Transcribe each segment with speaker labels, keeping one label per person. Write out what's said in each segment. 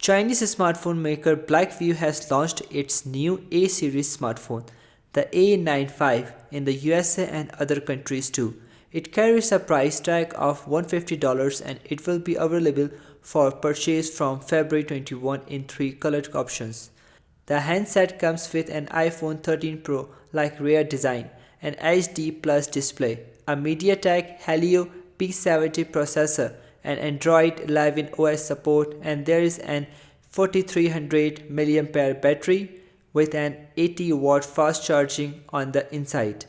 Speaker 1: Chinese smartphone maker Blackview has launched its new A series smartphone, the A95, in the USA and other countries too. It carries a price tag of $150 and it will be available for purchase from February 21 in 3 colored options. The handset comes with an iPhone 13 Pro like rare design, an HD Plus display, a MediaTek Helio P70 processor, and Android 11 OS support, and there is an 4300 mAh battery with an 80-watt fast charging on the inside.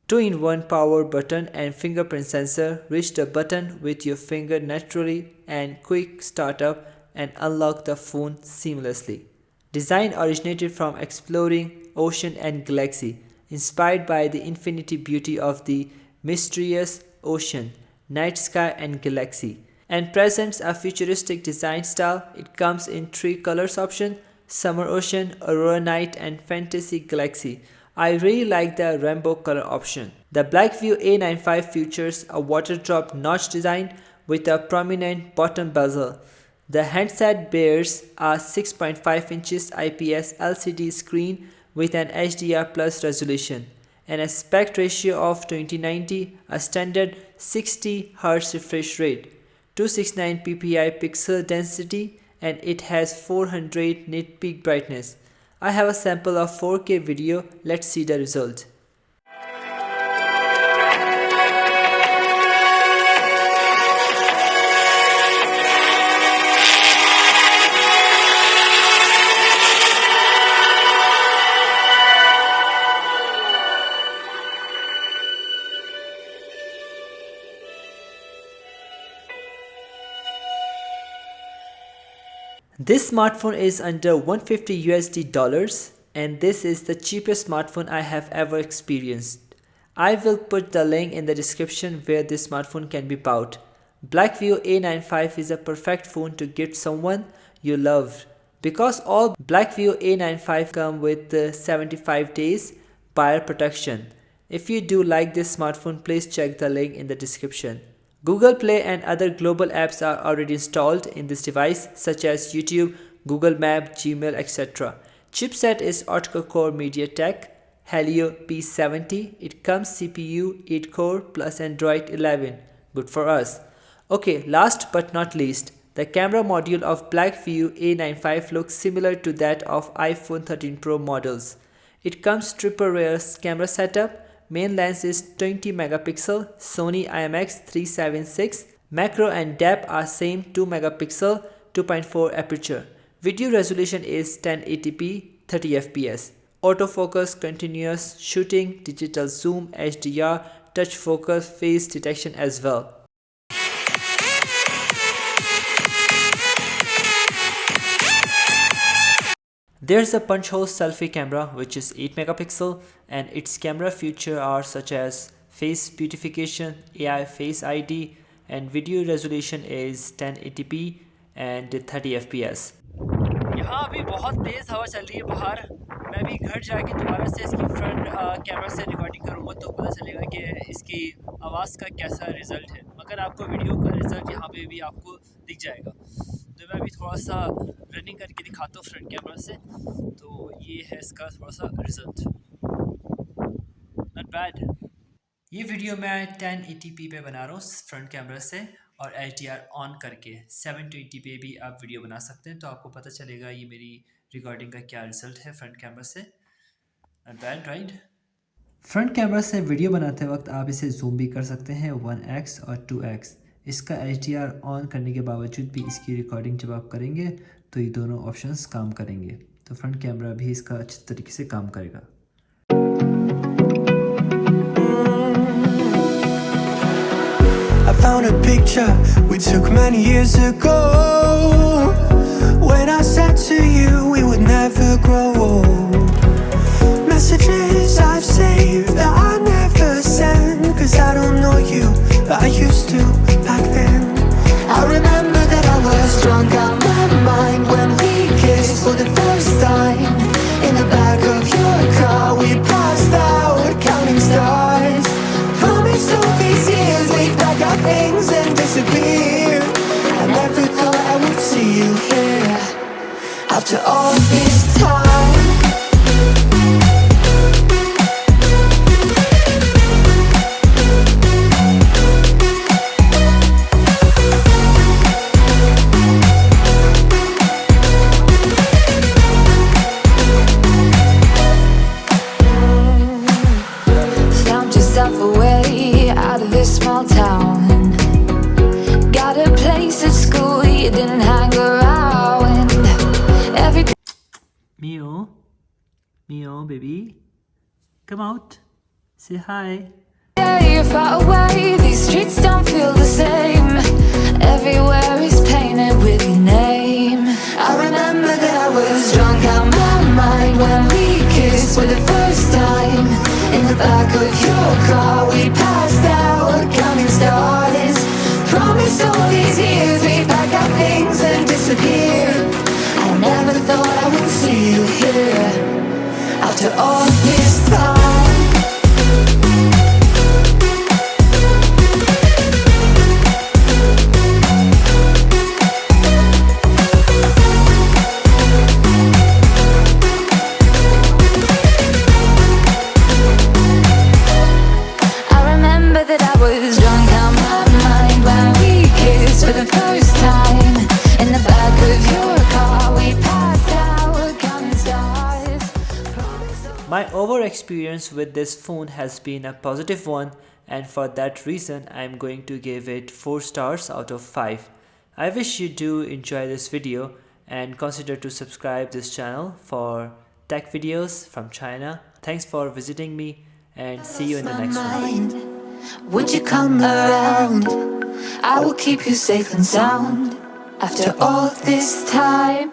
Speaker 1: Two-in-one power button and fingerprint sensor. Reach the button with your finger naturally and quick startup and unlock the phone seamlessly. Design originated from exploring ocean and galaxy, inspired by the infinity beauty of the mysterious ocean, night sky and galaxy, and presents a futuristic design style. It comes in 3 colors option: summer ocean, aurora night and fantasy galaxy. I really like the rainbow color option. The Blackview A95 features a water drop notch design with a prominent bottom bezel. The handset bears a 6.5 inches IPS LCD screen with an HDR Plus resolution, an aspect ratio of 2090, a standard 60 Hz refresh rate, 269 ppi pixel density, and it has 400 nit peak brightness. I have a sample of 4K video. Let's see the result. This smartphone is under $150 USD and this is the cheapest smartphone I have ever experienced. I will put the link in the description where this smartphone can be bought. Blackview A95 is a perfect phone to gift someone you love because all Blackview A95 come with 75 days buyer protection. If you do like this smartphone, please check the link in the description. Google Play and other global apps are already installed in this device such as YouTube, Google Map, Gmail, etc. Chipset is octa-core MediaTek Helio P70. It comes CPU 8 core plus Android 11. Good for us. Okay, last but not least, the camera module of Blackview A95 looks similar to that of iPhone 13 Pro models. It comes triple rear camera setup. Main lens is 20 megapixel, Sony IMX376. Macro and depth are same 2 megapixel, 2.4 aperture. Video resolution is 1080p, 30 fps. Autofocus, continuous shooting, digital zoom, HDR, touch focus, face detection as well. There's a punch hole selfie camera which is 8 megapixel and its camera features are such as face beautification, AI face ID, and video resolution is 1080p and 30 fps. यहाँ अभी बहुत तेज़ हवा चल रही है बाहर. मैं भी घर जाके दोबारा से इसकी फ्रंट कैमरा से रिकॉर्डिंग करूँगा तो पता चलेगा कि इसकी आवाज़ का कैसा रिज़ल्ट है, मगर आपको वीडियो का रिज़ल्ट यहाँ पे भी आपको दिख जाएगा. तो मैं अभी थोड़ा सा रनिंग करके दिखाता हूँ फ्रंट कैमरा से. तो ये है इसका थोड़ा सा रिज़ल्ट. Not bad. ये वीडियो मैं 1080p पे बना रहा हूँ फ्रंट कैमरा से और HDR ऑन करके. 720p पे भी आप वीडियो बना सकते हैं तो आपको पता चलेगा ये मेरी रिकॉर्डिंग का क्या रिज़ल्ट है फ्रंट कैमरा से. Not bad right. Front camera से वीडियो बनाते वक्त आप इसे जूम भी कर सकते हैं 1x और 2x. इसका HDR ऑन करने के बावजूद भी इसकी रिकॉर्डिंग जब आप करेंगे तो ये दोनों ऑप्शंस काम करेंगे. तो फ्रंट कैमरा भी इसका अच्छे तरीके से काम करेगा.
Speaker 2: I found a picture we took many years ago when I said to you we would never grow old. Messages I've saved that I never sent, 'cause I don't know you, but I used to back then. I remember that I was drunk out my mind when we kissed for the first time. In the back of your car we passed out counting stars.
Speaker 3: drive away out of this small town. Got a place at school you didn't hang around. Every
Speaker 1: Mio, Mio, baby, come out, say hi.
Speaker 3: day you're far away, these streets don't feel the same. Everywhere is painted with your name. I remember that I was drunk out my mind when we kissed for the first time. In the back of your car we passed out counting stars. Promised all these years we'd pack our things and disappear. I never thought I would see you here after all this time. For the first time, in the back of your car, we passed out counting stars.
Speaker 1: My overall experience with this phone has been a positive one, and for that reason I am going to give it 4 stars out of 5. I wish you do enjoy this video and consider to subscribe this channel for tech videos from China. Thanks for visiting me and see you in the next one.
Speaker 3: Would you come around? I will keep you safe and sound after all this time.